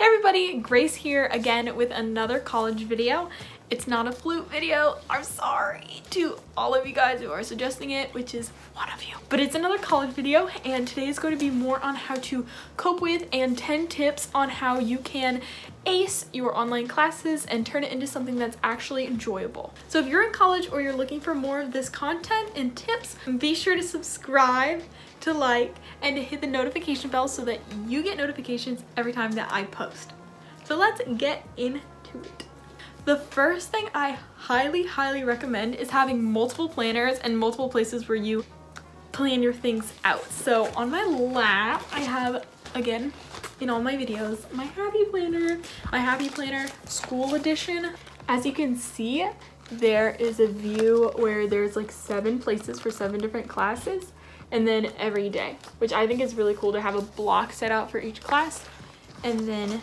Hey everybody, Grace here again with another college video. It's not a flute video. I'm sorry to all of you guys who are suggesting it, which is one of you. But it's another college video, and today is going to be more on how to cope with and 10 tips on how you can ace your online classes and turn it into something that's actually enjoyable. So if you're in college or you're looking for more of this content and tips, be sure to subscribe, to like, and to hit the notification bell so that you get notifications every time that I post. So let's get into it. The first thing I highly recommend is having multiple planners and multiple places where you plan your things out. So on my lap, I have, again, in all my videos, my Happy Planner School Edition. As you can see, there is a view where there's like 7 places for 7 different classes, and then every day, which I think is really cool to have a block set out for each class. And then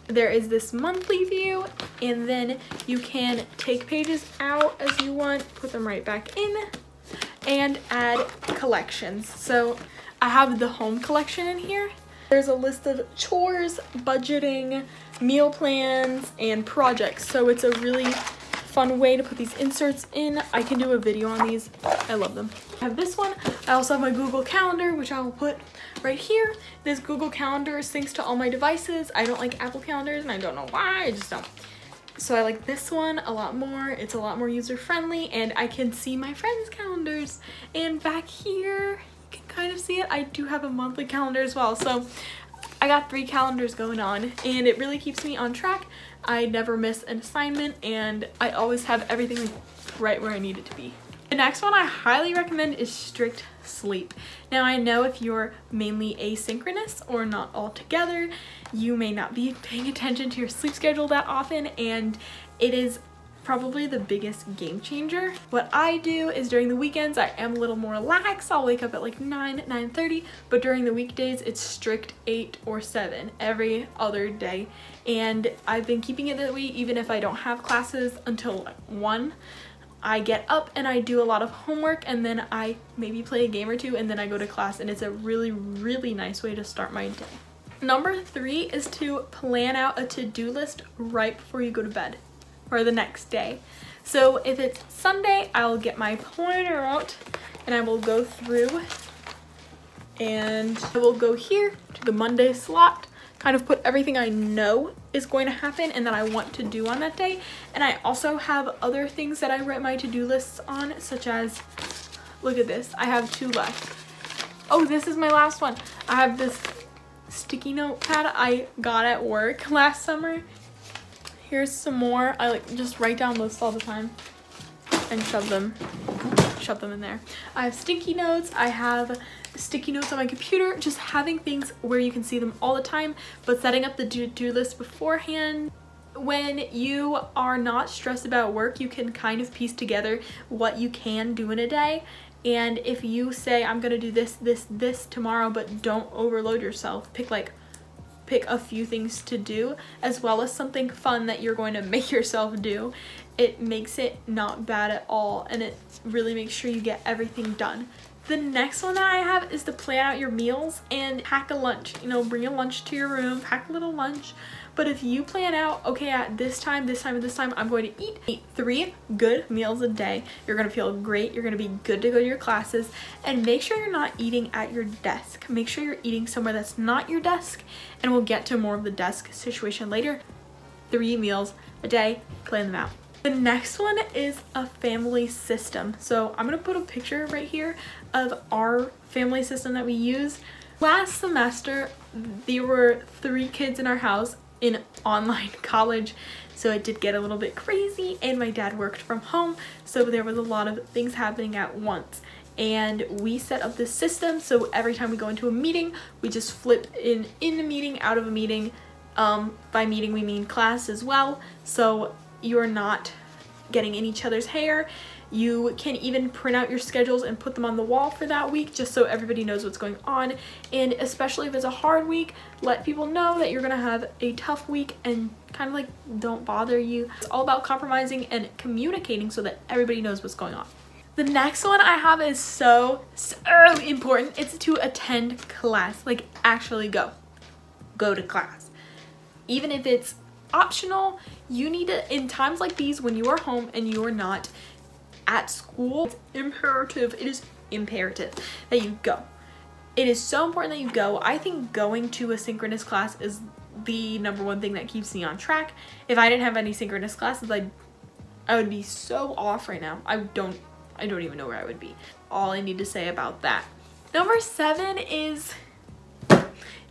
there is this monthly view, and then you can take pages out as you want, put them right back in, and add collections. So I have the home collection in here. There's a list of chores, budgeting, meal plans, and projects. So it's a really fun way to put these inserts in. I can do a video on these. I love them. I have this one. I also have my Google Calendar, which I will put right here. This Google Calendar syncs to all my devices. I don't like Apple calendars, and I don't know why. I just don't. So I like this one a lot more. It's a lot more user-friendly, and I can see my friends' calendars. And back here, you can kind of see it. I do have a monthly calendar as well. So I got 3 calendars going on, and it really keeps me on track. I never miss an assignment, and I always have everything right where I need it to be. The next one I highly recommend is strict sleep. Now I know if you're mainly asynchronous or not all together, you may not be paying attention to your sleep schedule that often, and it is probably the biggest game changer. What I do is during the weekends, I am a little more lax. I'll wake up at like 9:30, but during the weekdays, it's strict 8 or 7 every other day. And I've been keeping it that way even if I don't have classes until 1. I get up and I do a lot of homework, and then I maybe play a game or 2, and then I go to class, and it's a really nice way to start my day. Number 3 is to plan out a to-do list right before you go to bed for the next day. So if it's Sunday, I'll get my planner out and I will go through, and I will go here to the Monday slot, kind of put everything I know is going to happen and that I want to do on that day. And I also have other things that I write my to-do lists on, such as, look at this, I have 2 left. Oh, this is my last one. I have this sticky note pad I got at work last summer. Here's some more. I just write down lists all the time and shove them in there. I have sticky notes. I have sticky notes on my computer. Just having things where you can see them all the time, but setting up the to-do list beforehand. When you are not stressed about work, you can kind of piece together what you can do in a day. And if you say, I'm gonna do this tomorrow, but don't overload yourself, pick a few things to do, as well as something fun that you're going to make yourself do. It makes it not bad at all, and it really makes sure you get everything done. The next one that I have is to plan out your meals and pack a lunch. You know, bring a lunch to your room, pack a little lunch. But if you plan out, okay, at this time, I'm going to eat 3 good meals a day, you're going to feel great, you're going to be good to go to your classes, and make sure you're not eating at your desk. Make sure you're eating somewhere that's not your desk, and we'll get to more of the desk situation later. 3 meals a day, plan them out. The next one is a family system. So I'm going to put a picture right here of our family system that we use. Last semester, there were 3 kids in our house in online college, so it did get a little bit crazy, and my dad worked from home, so there was a lot of things happening at once. And we set up this system, so every time we go into a meeting, we just flip in a meeting, out of a meeting. By meeting, we mean class as well, so you're not getting in each other's hair. You can even print out your schedules and put them on the wall for that week, just so everybody knows what's going on. And especially if it's a hard week, let people know that you're gonna have a tough week, and kind of like don't bother you. It's all about compromising and communicating so that everybody knows what's going on. The next one I have is so important. It's to attend class, like actually go to class. Even if it's optional, you need to, in times like these when you are home and you are not at school, it's imperative, it is imperative that you go. It is so important that you go. I think going to a synchronous class is the #1 thing that keeps me on track. If I didn't have any synchronous classes, I would be so off right now. I don't even know where I would be. All I need to say about that. Number 7 is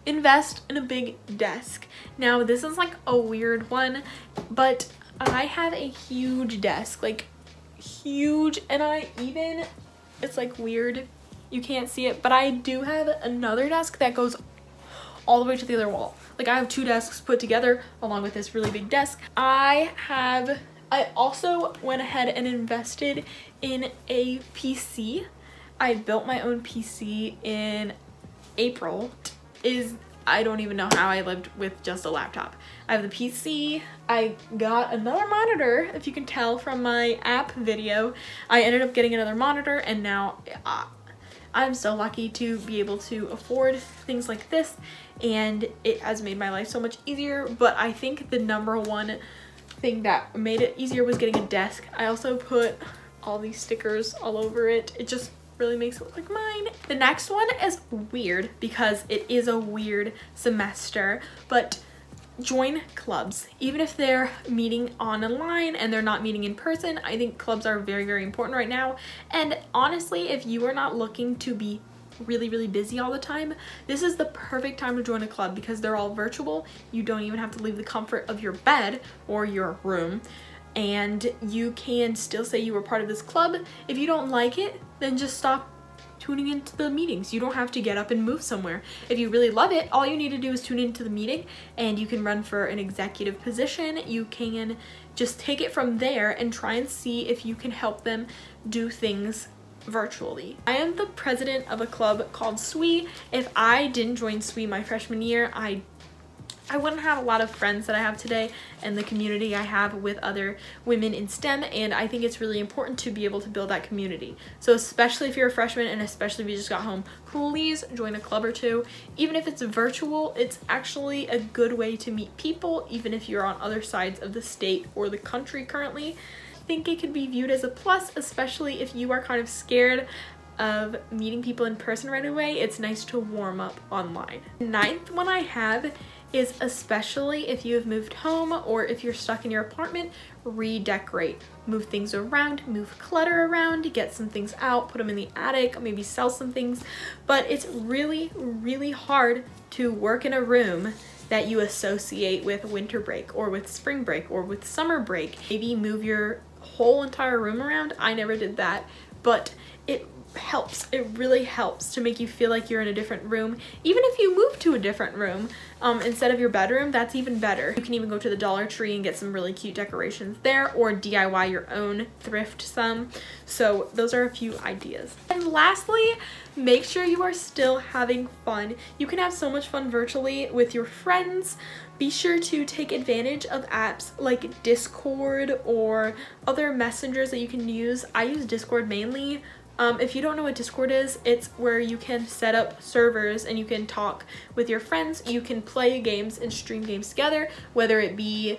invest in a big desk. Now this is like a weird one, but I have a huge desk, like huge, and it's like weird, you can't see it, but I do have another desk that goes all the way to the other wall. Like I have 2 desks put together along with this really big desk. I also went ahead and invested in a PC. I built my own PC in April. I don't even know how I lived with just a laptop. I have the PC. I got another monitor, if you can tell from my app video. I ended up getting another monitor, and now I'm so lucky to be able to afford things like this, and it has made my life so much easier. But I think the #1 thing that made it easier was getting a desk. I also put all these stickers all over it. It just really makes it look like mine. The next one is weird because it is a weird semester, but join clubs. Even if they're meeting online and they're not meeting in person, I think clubs are very, very important right now. And honestly, if you are not looking to be really busy all the time, this is the perfect time to join a club because they're all virtual. You don't even have to leave the comfort of your bed or your room, and you can still say you were part of this club. If you don't like it, then just stop tuning into the meetings. You don't have to get up and move somewhere. If you really love it, all you need to do is tune into the meeting, and you can run for an executive position. You can just take it from there and try and see if you can help them do things virtually. I am the president of a club called SWE. If I didn't join SWE my freshman year, I wouldn't have a lot of friends that I have today and the community I have with other women in STEM, and I think it's really important to be able to build that community. So especially if you're a freshman, and especially if you just got home, please join a club or 2. Even if it's virtual, it's actually a good way to meet people, even if you're on other sides of the state or the country currently. I think it could be viewed as a plus, especially if you are kind of scared of meeting people in person right away. It's nice to warm up online. The 9th one I have is, especially if you have moved home or if you're stuck in your apartment, redecorate. Move things around, move clutter around, get some things out, put them in the attic, maybe sell some things. But it's really hard to work in a room that you associate with winter break or with spring break or with summer break. Maybe move your whole entire room around. I never did that, but it helps. It really helps to make you feel like you're in a different room. Even if you move to a different room instead of your bedroom, that's even better. You can even go to the Dollar Tree and get some really cute decorations there, or DIY your own, thrift some. So those are a few ideas. And lastly, make sure you are still having fun. You can have so much fun virtually with your friends. Be sure to take advantage of apps like Discord or other messengers that you can use. I use Discord mainly. If you don't know what Discord is, it's where you can set up servers and you can talk with your friends. You can play games and stream games together, whether it be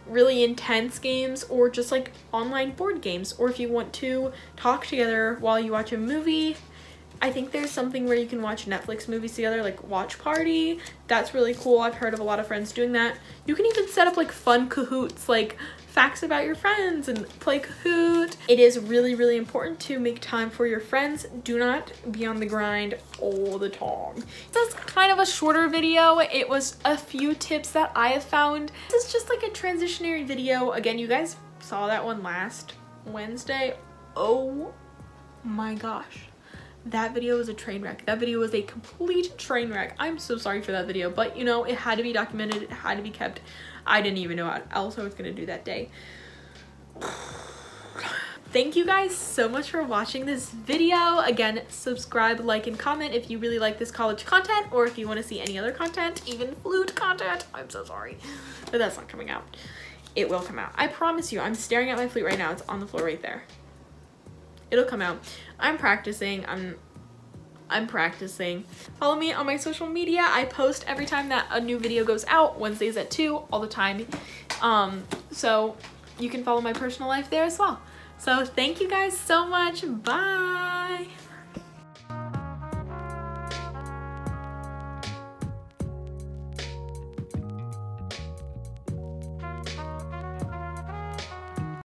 really intense games or just like online board games, or if you want to talk together while you watch a movie. I think there's something where you can watch Netflix movies together, like Watch Party. That's really cool. I've heard of a lot of friends doing that. You can even set up like fun Kahoots, like facts about your friends, and play Kahoot. It is really important to make time for your friends. Do not be on the grind all the time. This is kind of a shorter video. It was a few tips that I have found. This is just like a transitionary video. Again, you guys saw that one last Wednesday. Oh my gosh. That video was a train wreck. That video was a complete train wreck. I'm so sorry for that video, but you know, it had to be documented. It had to be kept. I didn't even know what else I was gonna do that day. Thank you guys so much for watching this video. Again, subscribe, like, and comment if you really like this college content, or if you want to see any other content, even flute content. I'm so sorry, but that's not coming out. It will come out. I promise you. I'm staring at my flute right now. It's on the floor right there. It'll come out. I'm practicing. I'm practicing. Follow me on my social media. I post every time that a new video goes out, Wednesdays at 2 all the time. So you can follow my personal life there as well. So thank you guys so much. Bye.